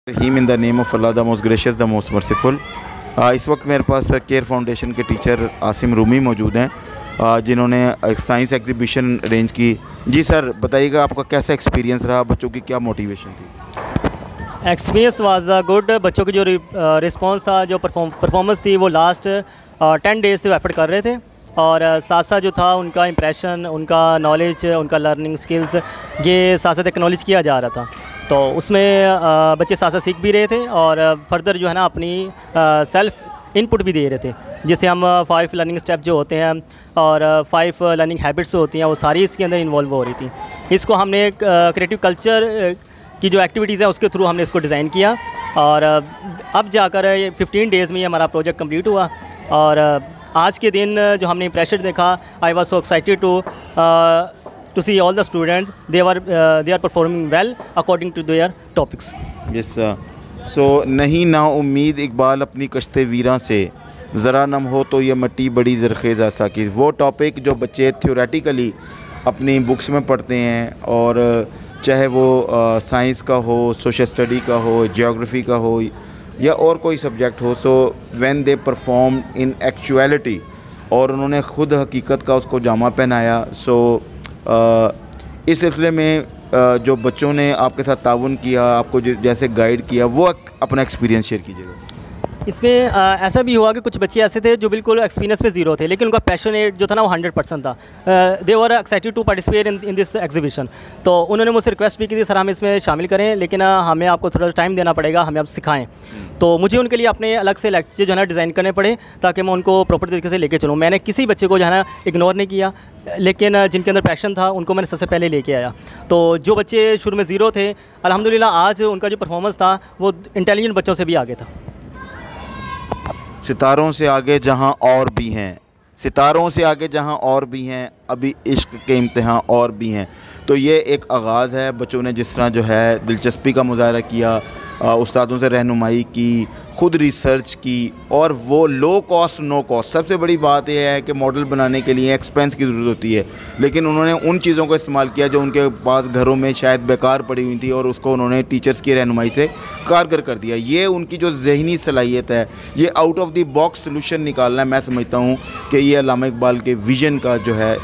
Rahim in the name of Allah the most gracious the most merciful. इस वक्त मेरे पास केयर फाउंडेशन के टीचर आसिम रूमी मौजूद हैं जिन्होंने एक साइंस एग्जीबिशन अरेंज की। जी सर, बताइएगा आपका कैसा एक्सपीरियंस रहा, बच्चों की क्या मोटिवेशन थी? Experience was good. बच्चों की जो रिस्पांस था, जो परफॉर्मेंस थी, वो लास्ट 10 डेज से एफर्ट कर रहे थे और साथ साथ जो था उनका इंप्रेशन, उनका नॉलेज, उनका लर्निंग स्किल्स, ये साथ साथ एक्नॉलेज किया जा रहा था। तो उसमें बच्चे साथ साथ सीख भी रहे थे और फर्दर जो है ना अपनी सेल्फ इनपुट भी दे रहे थे। जैसे हम 5 लर्निंग स्टेप जो होते हैं और 5 लर्निंग हैबिट्स होती हैं, वो सारी इसके अंदर इन्वॉल्व हो रही थी। इसको हमने क्रिएटिव कल्चर की जो एक्टिविटीज़ है उसके थ्रू हमने इसको डिज़ाइन किया और अब जाकर 15 डेज़ में हमारा प्रोजेक्ट कंप्लीट हुआ। और आज के दिन जो हमने इंप्रेशन देखा, I was so excited to see all the students, they are performing well according to their topics. Yes sir. So नहीं ना उम्मीद इकबाल अपनी कश्ते वीरां से, ज़रा नम हो तो ये मट्टी बड़ी ज़रख़ेज़ ऐसा कि वो टॉपिक जो बच्चे थ्योरेटिकली अपनी बुक्स में पढ़ते हैं, और चाहे वो साइंस का हो, सोशल स्टडी का हो, जियोग्राफी का हो या और कोई सब्जेक्ट हो, so when they perform in actuality और उन्होंने ख़ुद हकीकत का उसको जामा पहनाया। सो इस सिलसिले में जो बच्चों ने आपके साथ ताउन किया, आपको जैसे गाइड किया, वो अपना एक्सपीरियंस शेयर कीजिएगा। इसमें ऐसा भी हुआ कि कुछ बच्चे ऐसे थे जो बिल्कुल एक्सपीरियंस पे ज़ीरो थे, लेकिन उनका पैशनेट जो था ना वो 100% था। They were excited to participate in this exhibition. तो उन्होंने मुझसे रिक्वेस्ट भी की थी, सर हम इसमें शामिल करें, लेकिन हमें आपको थोड़ा टाइम देना पड़ेगा, हमें आप सिखाएं। तो मुझे उनके लिए अपने अलग से लेक्चर जो है ना डिज़ाइन करने पड़े ताकि मैं उनको प्रॉपर तरीके से लेके चलूँ। मैंने किसी बच्चे को जो है ना इग्नोर नहीं किया, लेकिन जिनके अंदर पैशन था उनको मैंने सबसे पहले लेके आया। तो जो बच्चे शुरू में ज़ीरो थे, अल्हम्दुलिल्लाह आज उनका जो परफॉर्मेंस था वो इंटेलिजेंट बच्चों से भी आगे था। सितारों से आगे जहां और भी हैं, सितारों से आगे जहां और भी हैं, अभी इश्क के इम्तिहान और भी हैं। तो ये एक आगाज़ है। बच्चों ने जिस तरह जो है दिलचस्पी का मुज़ाहरा किया, उस्तादों से रहनुमाई की, ख़ुद रिसर्च की, और वो लो कॉस्ट नो कॉस्ट। सबसे बड़ी बात यह है कि मॉडल बनाने के लिए एक्सपेंस की ज़रूरत होती है, लेकिन उन्होंने उन चीज़ों का इस्तेमाल किया जो उनके पास घरों में शायद बेकार पड़ी हुई थी, और उसको उन्होंने टीचर्स की रहनुमाई से कारगर कर दिया। ये उनकी जो ज़हनी सलाहियत है, ये out of the box solution निकालना है। मैं समझता हूँ कि ये अल्लामा इकबाल के विज़न का जो है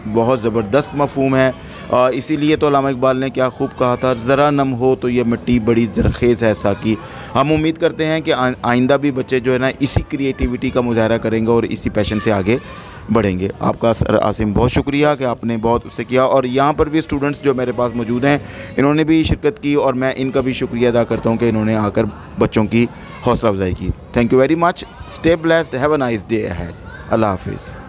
बहुत ज़बरदस्त मफ़हूम है। इसीलिए तो अल्लामा इकबाल ने क्या खूब कहा था, ज़रा नम हो तो ये मिट्टी बड़ी ज़रख़ेज़ है साकी। हम उम्मीद करते हैं कि आइंदा भी बच्चे जो है ना इसी क्रिएटिविटी का मुज़ाहरा करेंगे और इसी पैशन से आगे बढ़ेंगे। आपका सर आसिम बहुत शुक्रिया कि आपने बहुत उससे किया, और यहाँ पर भी स्टूडेंट्स जो मेरे पास मौजूद हैं इन्होंने भी शिरकत की, और मैं इनका भी शुक्रिया अदा करता हूँ कि इन्होंने आकर बच्चों की हौसला अफजाई की। Thank you very much. Stay blessed, have a nice day ahead. अल्लाह हाफिज़।